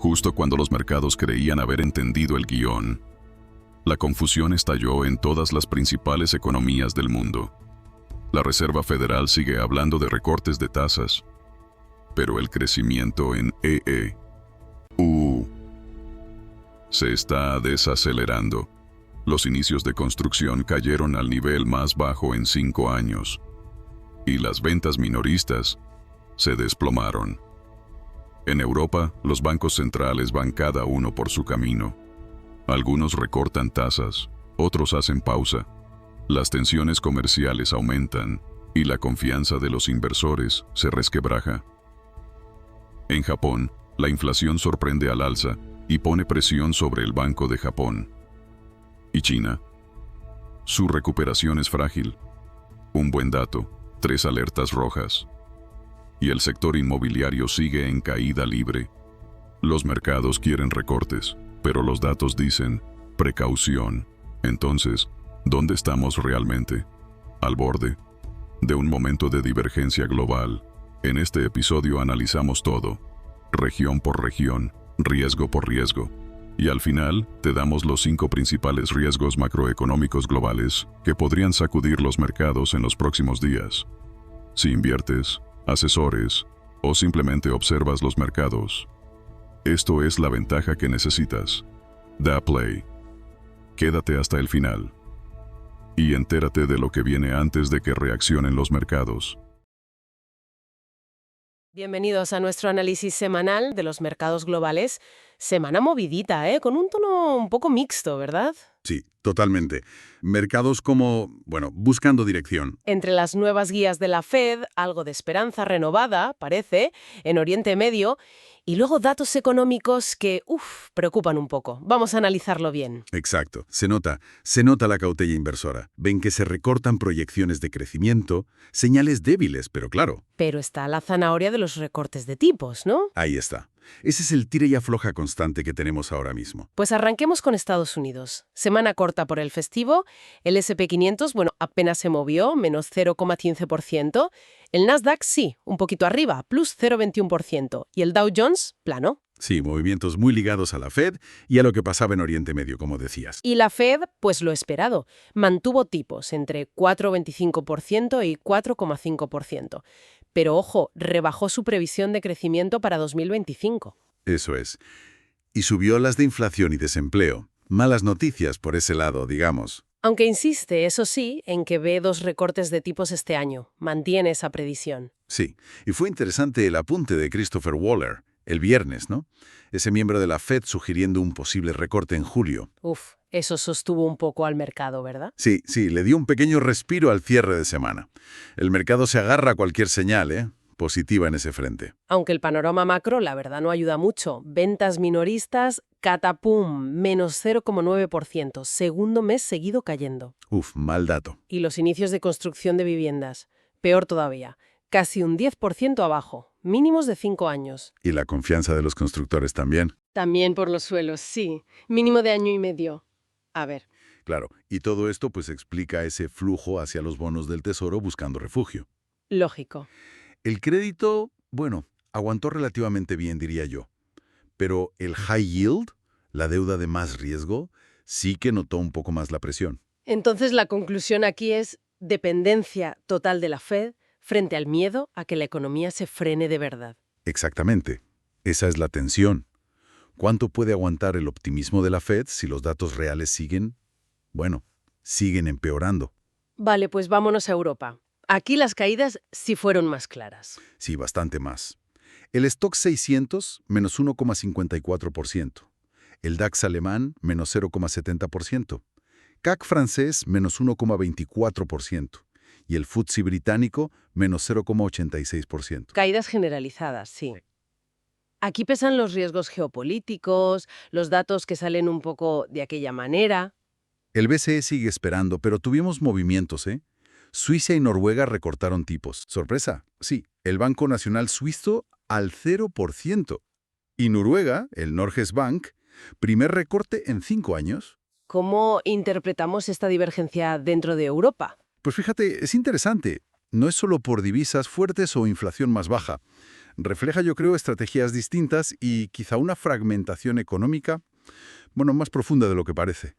Justo cuando los mercados creían haber entendido el guión, la confusión estalló en todas las principales economías del mundo. La Reserva Federal sigue hablando de recortes de tasas, pero el crecimiento en EU se está desacelerando. Los inicios de construcción cayeron al nivel más bajo en 5 años, y las ventas minoristas se desplomaron. En Europa, los bancos centrales van cada uno por su camino. Algunos recortan tasas, otros hacen pausa. Las tensiones comerciales aumentan y la confianza de los inversores se resquebraja. En Japón, la inflación sorprende al alza y pone presión sobre el Banco de Japón. ¿Y China? Su recuperación es frágil. Un buen dato, 3 alertas rojas. Y el sector inmobiliario sigue en caída libre. Los mercados quieren recortes, pero los datos dicen precaución. Entonces, ¿dónde estamos realmente? ¿Al borde de un momento de divergencia global? En este episodio analizamos todo, región por región, riesgo por riesgo. Y al final, te damos los 5 principales riesgos macroeconómicos globales que podrían sacudir los mercados en los próximos días. Si inviertes, asesores o simplemente observas los mercados, esto es la ventaja que necesitas. Da play. Quédate hasta el final y entérate de lo que viene antes de que reaccionen los mercados. Bienvenidos a nuestro análisis semanal de los mercados globales. Semana movidita, con un tono un poco mixto, ¿verdad? Sí, totalmente. Mercados como, buscando dirección. Entre las nuevas guías de la Fed, algo de esperanza renovada, parece, en Oriente Medio, y luego datos económicos que, preocupan un poco. Vamos a analizarlo bien. Exacto. Se nota la cautela inversora. Ven que se recortan proyecciones de crecimiento, señales débiles, pero claro. Pero está la zanahoria de los recortes de tipos, ¿no? Ahí está. Ese es el tira y afloja constante que tenemos ahora mismo. Pues arranquemos con Estados Unidos. Semana corta por el festivo, el S&P 500, apenas se movió, menos 0,15%. El Nasdaq sí, un poquito arriba, plus 0,21%. Y el Dow Jones, plano. Sí, movimientos muy ligados a la Fed y a lo que pasaba en Oriente Medio, como decías. Y la Fed, pues lo esperado, mantuvo tipos entre 4,25% y 4,5%. Pero ojo, rebajó su previsión de crecimiento para 2025. Eso es. Y subió las de inflación y desempleo. Malas noticias por ese lado, digamos. Aunque insiste, eso sí, en que ve 2 recortes de tipos este año. Mantiene esa previsión. Sí, y fue interesante el apunte de Christopher Waller, el viernes, ¿no? Ese miembro de la Fed sugiriendo un posible recorte en julio. Eso sostuvo un poco al mercado, ¿verdad? Sí, le dio un pequeño respiro al cierre de semana. El mercado se agarra a cualquier señal, positiva en ese frente. Aunque el panorama macro, la verdad, no ayuda mucho. Ventas minoristas, catapum, menos 0,9%, segundo mes seguido cayendo. Mal dato. Y los inicios de construcción de viviendas, peor todavía, casi un 10% abajo, mínimos de 5 años. Y la confianza de los constructores también. También por los suelos, sí, mínimo de año y medio. A ver. Claro, y todo esto pues explica ese flujo hacia los bonos del Tesoro buscando refugio. Lógico. El crédito, aguantó relativamente bien, diría yo. Pero el high yield, la deuda de más riesgo, sí que notó un poco más la presión. Entonces la conclusión aquí es dependencia total de la Fed frente al miedo a que la economía se frene de verdad. Exactamente. Esa es la tensión. ¿Cuánto puede aguantar el optimismo de la Fed si los datos reales siguen empeorando? Vale, pues vámonos a Europa. Aquí las caídas sí fueron más claras. Sí, bastante más. El Stoxx 600, menos 1,54%. El DAX alemán, menos 0,70%. CAC francés, menos 1,24%. Y el FTSE británico, menos 0,86%. Caídas generalizadas, sí. Aquí pesan los riesgos geopolíticos, los datos que salen un poco de aquella manera. El BCE sigue esperando, pero tuvimos movimientos, Suiza y Noruega recortaron tipos. Sorpresa, sí, el Banco Nacional Suizo al 0%. Y Noruega, el Norges Bank, primer recorte en 5 años. ¿Cómo interpretamos esta divergencia dentro de Europa? Pues fíjate, es interesante. No es solo por divisas fuertes o inflación más baja. Refleja, yo creo, estrategias distintas y quizá una fragmentación económica, bueno, más profunda de lo que parece.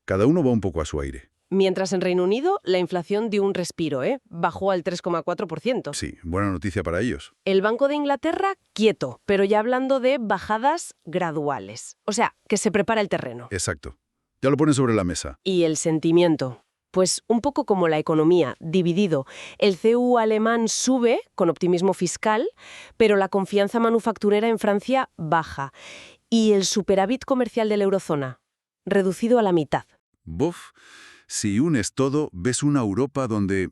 Cada uno va un poco a su aire. Mientras en Reino Unido la inflación dio un respiro, bajó al 3,4%. Sí, buena noticia para ellos. El Banco de Inglaterra, quieto, pero ya hablando de bajadas graduales. O sea, que se prepara el terreno. Exacto. Ya lo ponen sobre la mesa. Y el sentimiento. Pues un poco como la economía, dividido. El CU alemán sube, con optimismo fiscal, pero la confianza manufacturera en Francia baja. Y el superávit comercial de la eurozona, reducido a la mitad. Buf, si unes todo, ves una Europa donde...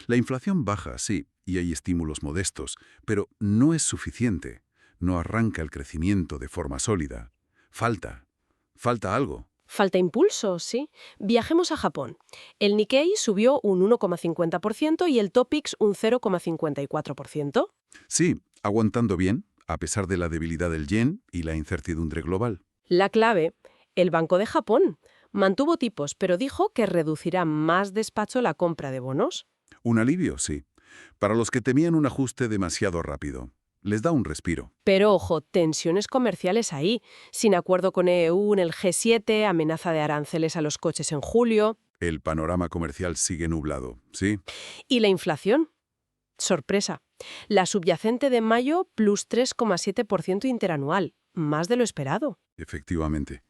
la inflación baja, sí, y hay estímulos modestos, pero no es suficiente. No arranca el crecimiento de forma sólida. Falta algo. Falta impulso, sí. Viajemos a Japón. El Nikkei subió un 1,50% y el Topix un 0,54%. Sí, aguantando bien, a pesar de la debilidad del yen y la incertidumbre global. La clave, el Banco de Japón. Mantuvo tipos, pero dijo que reducirá más despacio la compra de bonos. Un alivio, sí. Para los que temían un ajuste demasiado rápido. Les da un respiro. Pero ojo, tensiones comerciales ahí. Sin acuerdo con EU en el G7, amenaza de aranceles a los coches en julio. El panorama comercial sigue nublado, ¿sí? ¿Y la inflación? Sorpresa. La subyacente de mayo plus 3,7% interanual. Más de lo esperado. Efectivamente.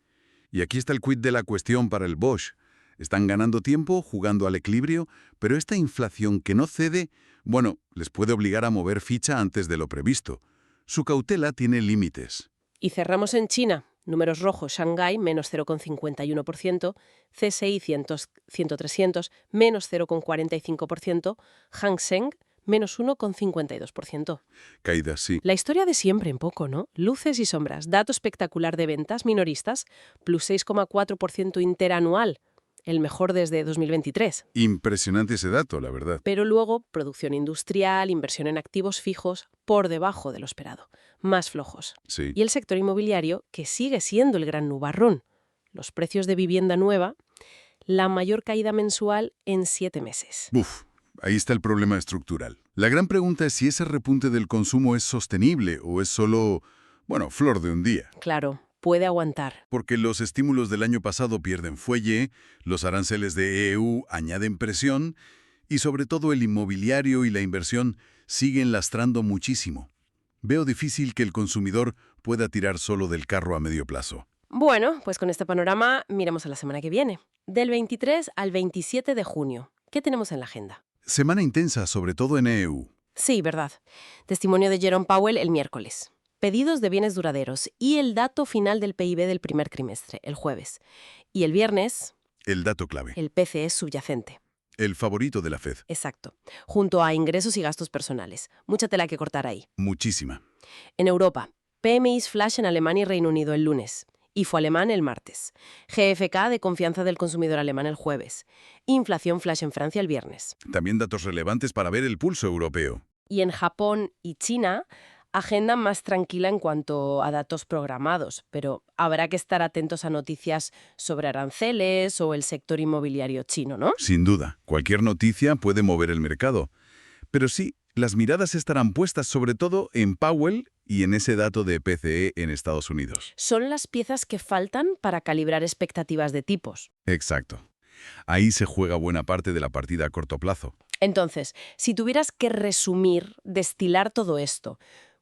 Y aquí está el quid de la cuestión para el Bosch. Están ganando tiempo, jugando al equilibrio, pero esta inflación que no cede, bueno, les puede obligar a mover ficha antes de lo previsto. Su cautela tiene límites. Y cerramos en China. Números rojos, Shanghái, menos 0,51%, CSI 100-300, menos 0,45%, Hang Seng, menos 1,52%. Caídas, sí. La historia de siempre en poco, ¿no? Luces y sombras. Dato espectacular de ventas minoristas, plus 6,4% interanual, el mejor desde 2023. Impresionante ese dato, la verdad. Pero luego, producción industrial, inversión en activos fijos, por debajo de lo esperado, más flojos. Sí. Y el sector inmobiliario, que sigue siendo el gran nubarrón. Los precios de vivienda nueva, la mayor caída mensual en 7 meses. Uf, ahí está el problema estructural. La gran pregunta es si ese repunte del consumo es sostenible o es solo, bueno, flor de un día. Claro, puede aguantar. Porque los estímulos del año pasado pierden fuelle, los aranceles de EU añaden presión y sobre todo el inmobiliario y la inversión siguen lastrando muchísimo. Veo difícil que el consumidor pueda tirar solo del carro a medio plazo. Bueno, pues con este panorama miramos a la semana que viene. Del 23 al 27 de junio. ¿Qué tenemos en la agenda? Semana intensa, sobre todo en EU. Sí, verdad. Testimonio de Jerome Powell el miércoles. Pedidos de bienes duraderos y el dato final del PIB del primer trimestre, el jueves. Y el viernes, El dato clave. el PCE subyacente. El favorito de la Fed. Exacto. Junto a ingresos y gastos personales. Mucha tela que cortar ahí. Muchísima. En Europa, PMIs flash en Alemania y Reino Unido el lunes. IFO alemán el martes. GFK de confianza del consumidor alemán el jueves. Inflación flash en Francia el viernes. También datos relevantes para ver el pulso europeo. Y en Japón y China, agenda más tranquila en cuanto a datos programados, pero habrá que estar atentos a noticias sobre aranceles o el sector inmobiliario chino, ¿no? Sin duda, cualquier noticia puede mover el mercado. Pero sí, las miradas estarán puestas sobre todo en Powell y en ese dato de PCE en Estados Unidos. Son las piezas que faltan para calibrar expectativas de tipos. Exacto. Ahí se juega buena parte de la partida a corto plazo. Entonces, si tuvieras que resumir, destilar todo esto,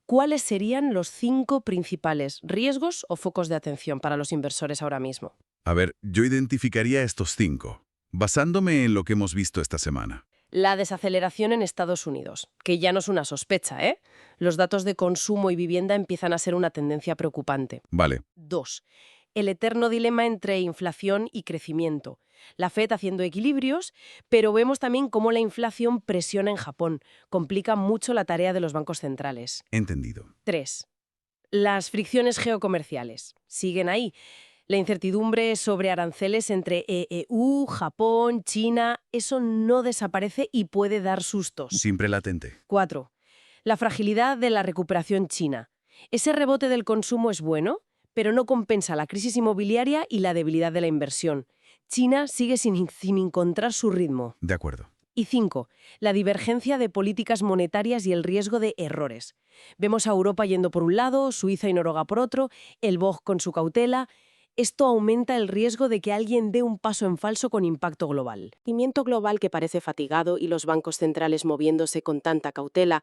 ¿cuáles serían los 5 principales riesgos o focos de atención para los inversores ahora mismo? A ver, yo identificaría estos 5, basándome en lo que hemos visto esta semana. La desaceleración en Estados Unidos, que ya no es una sospecha, ¿eh? Los datos de consumo y vivienda empiezan a ser una tendencia preocupante. Vale. 2. El eterno dilema entre inflación y crecimiento. La Fed haciendo equilibrios, pero vemos también cómo la inflación presiona en Japón, complica mucho la tarea de los bancos centrales. Entendido. 3. Las fricciones geocomerciales. Siguen ahí. La incertidumbre sobre aranceles entre EU, Japón, China, eso no desaparece y puede dar sustos. Siempre latente. 4. La fragilidad de la recuperación china. Ese rebote del consumo es bueno, pero no compensa la crisis inmobiliaria y la debilidad de la inversión. China sigue sin encontrar su ritmo. De acuerdo. Y 5. La divergencia de políticas monetarias y el riesgo de errores. Vemos a Europa yendo por un lado, Suiza y Noruega por otro, el BOJ con su cautela. Esto aumenta el riesgo de que alguien dé un paso en falso con impacto global. El crecimiento global que parece fatigado y los bancos centrales moviéndose con tanta cautela,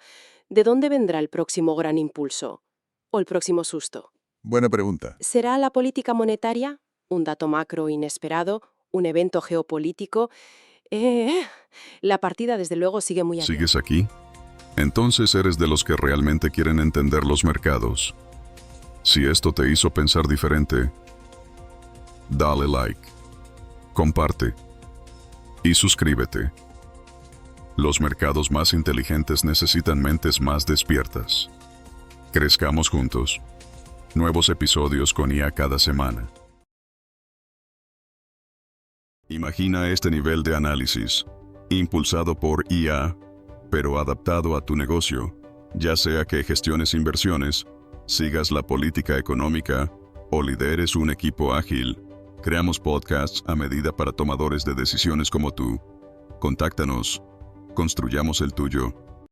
¿de dónde vendrá el próximo gran impulso? ¿O el próximo susto? Buena pregunta. ¿Será la política monetaria? ¿Un dato macro inesperado? ¿Un evento geopolítico? La partida desde luego sigue muy abierta. ¿Sigues aquí? Entonces eres de los que realmente quieren entender los mercados. Si esto te hizo pensar diferente, dale like, comparte y suscríbete. Los mercados más inteligentes necesitan mentes más despiertas. Crezcamos juntos. Nuevos episodios con IA cada semana. Imagina este nivel de análisis, impulsado por IA, pero adaptado a tu negocio, ya sea que gestiones inversiones, sigas la política económica o lideres un equipo ágil. Creamos podcasts a medida para tomadores de decisiones como tú. Contáctanos, construyamos el tuyo.